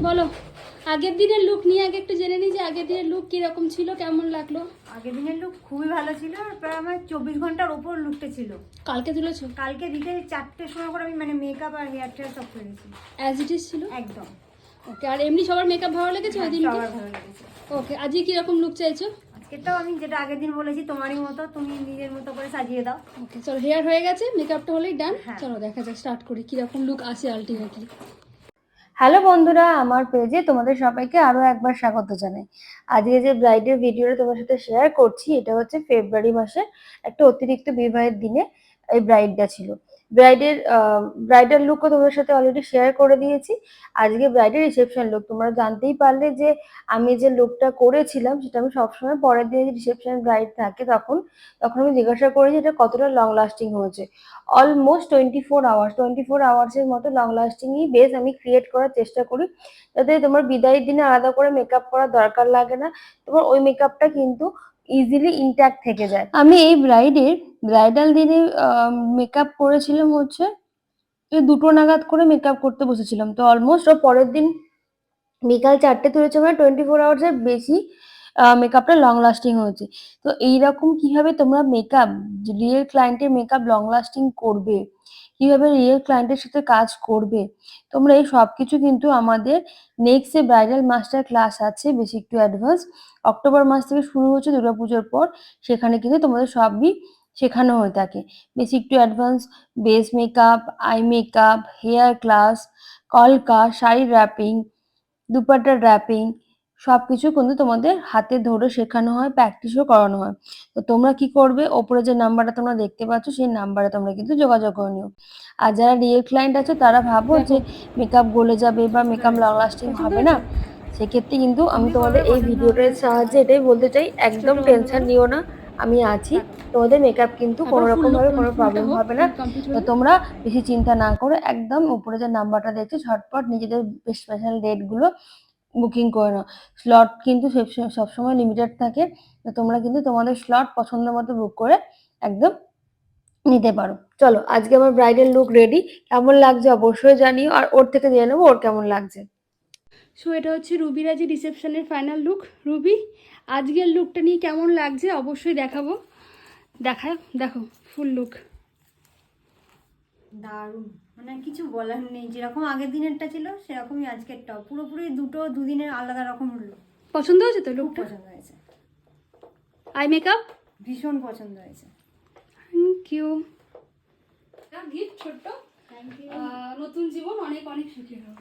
বলো আগের দিনের লুক নিয়ে আগে একটু জেনে নিই যে আগের দিনের লুক কিরকম ছিল, কেমন লাগলো? আগের দিনের লুক খুবই ভালো ছিল, প্রায় আমার 24 ঘন্টার ওপর লুকটা ছিল। কালকে তুলেছো? কালকে বিকেল 4টের সময় করে আমি মেকআপ আর হেয়ার স্টাইল সব করেছি। অ্যাজ ইট ইজ ছিল একদম। ওকে। আর এমনি সবার মেকআপ ভালো লেগেছে ওই দিনকে? সবার ভালো লেগেছে। ওকে, আজকে কিরকম লুক চাইছো? আজকেরটাও আমি যেটা আগের দিন বলেছি তোমারই মতো, তুমি নিজের মতো করে সাজিয়ে দাও। ওকে চলো, হেয়ার হয়ে গেছে, মেকআপটা হলেই ডান। হ্যাঁ। চলো দেখা যাক, স্টার্ট করি কিরকম লুক আসে আলটিমেটলি। হ্যালো বন্ধুরা, আমার পেজে তোমাদের সবাইকে আরো একবার স্বাগত জানাই। আজকে যে ব্রাইডের ভিডিওটা তোমার সাথে শেয়ার করছি, এটা হচ্ছে ফেব্রুয়ারি মাসের একটা অতিরিক্ত বিবাহের দিনে এই ব্রাইডটা ছিল। ব্রাইডাল লুকও তোমাদের সাথে অলরেডি শেয়ার করে দিয়েছি। আজকে ব্রাইডের রিসেপশন লুক। তোমরা জানতেই পারলে যে আমি যে লুকটা করেছিলাম সেটা আমি সবসময় পরের দিনে রিসেপশন ব্রাইড থাকে তখন আমি জিজ্ঞাসা করি যে এটা কতটা লং লাস্টিং হয়েছে। অলমোস্ট 24 আওয়ার্সের মতো লং লাস্টিংই বেস আমি ক্রিয়েট করার চেষ্টা করি, যাতে তোমার বিদায়ের দিনে আলাদা করে মেকআপ করার দরকার লাগে না। তোমার ওই মেকআপটা কিন্তু ইজিলি ইনট্যাক্ট থেকে যায়। আমি এই ব্রাইডাল দিনে মেকআপ করেছিলাম হচ্ছে 2টো নাগাদ করে মেকআপ করতে বসেছিলাম, তো অলমোস্ট পরের দিন বিকাল 4টে তুলেছে, মানে 24 আওয়ার্সের বেশি মেকআপটা লং লাস্টিং হয়েছে। তো এইরকম কিভাবে তোমরা রিয়েল ক্লায়েন্টের মেকআপ লং লাস্টিং করবে, কিভাবে রিয়েল ক্লায়েন্টের সাথে কাজ করবে, তোমরা এই সবকিছু কিন্তু আমাদের নেক্সট যে ব্রাইডাল মাস্টার ক্লাস আছে বেসিক টু অ্যাডভান্স, অক্টোবর মাস থেকে শুরু হচ্ছে দুর্গাপুজোর পর, সেখানে কিন্তু তোমাদের সবই শেখানো হয়ে থাকে। Basic to advance, base makeup, eye makeup, hair class, কলকা, শাড়ি র্যাপিং, দুপাট্টা র্যাপিং, সবকিছু কিন্তু তোমাদের হাতে ধরে শেখানো হয়, প্র্যাকটিসও করানো হয়। তো তোমরা কি করবে, ওপরে যে নাম্বারটা তোমরা দেখতে পাচ্ছ সেই নাম্বারে তোমরা কিন্তু যোগাযোগ করে নিও। আর যারা রিয়েল ক্লায়েন্ট আছে তারা ভাবো যে মেকআপ গলে যাবে বা মেকআপ লং লাস্টিং পছন্দ হবে না, হয়েছে? সেক্ষেত্রে কিন্তু আমি তুমি তোমাদের করবে, এই পছন্দ ভিডিওটার হলে সাহায্যে এটাই বলতে চাই, একদম ছোট বন্ধ টেনশন করো। নিও না, আমি আছি। তোমাদের মেকআপ কিন্তু তারপর কোনো ফুল রকম লুক, ভাবে কোনো ফুলটা প্রবলেম হোক, হবে না। ফুল কমপ্লিট তো হলে। তোমরা বেশি চিন্তা না করে একদম উপরে যে নাম্বারটা দেখছো ঝটপট নিজেদের স্পেশাল ডেটগুলো বুকিং করে নাও। স্লট কিন্তু সবসময় লিমিটেড থাকে, তো তোমরা কিন্তু তোমাদের স্লট পছন্দ মতো বুক করে একদম নিতে পারো। চলো, আজকে আমার ব্রাইডাল লুক রেডি, কেমন লাগছে অবশ্যই জানিও, আর ওর থেকে জেনে নেবো ওর কেমন লাগছে। সো এটা হচ্ছে রুবির আজ রিসেপশনের ফাইনাল লুক। রুবি, আজকের লুকটা নিয়ে কেমন লাগছে অবশ্যই দেখাবো। দেখো ফুল লুক। দারুণ, কিছু বলার নেই, যেরকম আগের দিনেরটা ছিল সেরকমই আজকেরটাও, পুরোপুরি দুদিনের আলাদা রকম হলো। পছন্দ হয়েছে তো খুব লুকটা? পছন্দ হয়েছে, আই মেকআপ ভীষণ পছন্দ হয়েছে। Thank you. গিফট ছোট্ট, থ্যাংক ইউ। নতুন জীবন অনেক অনেক সুখী হোক।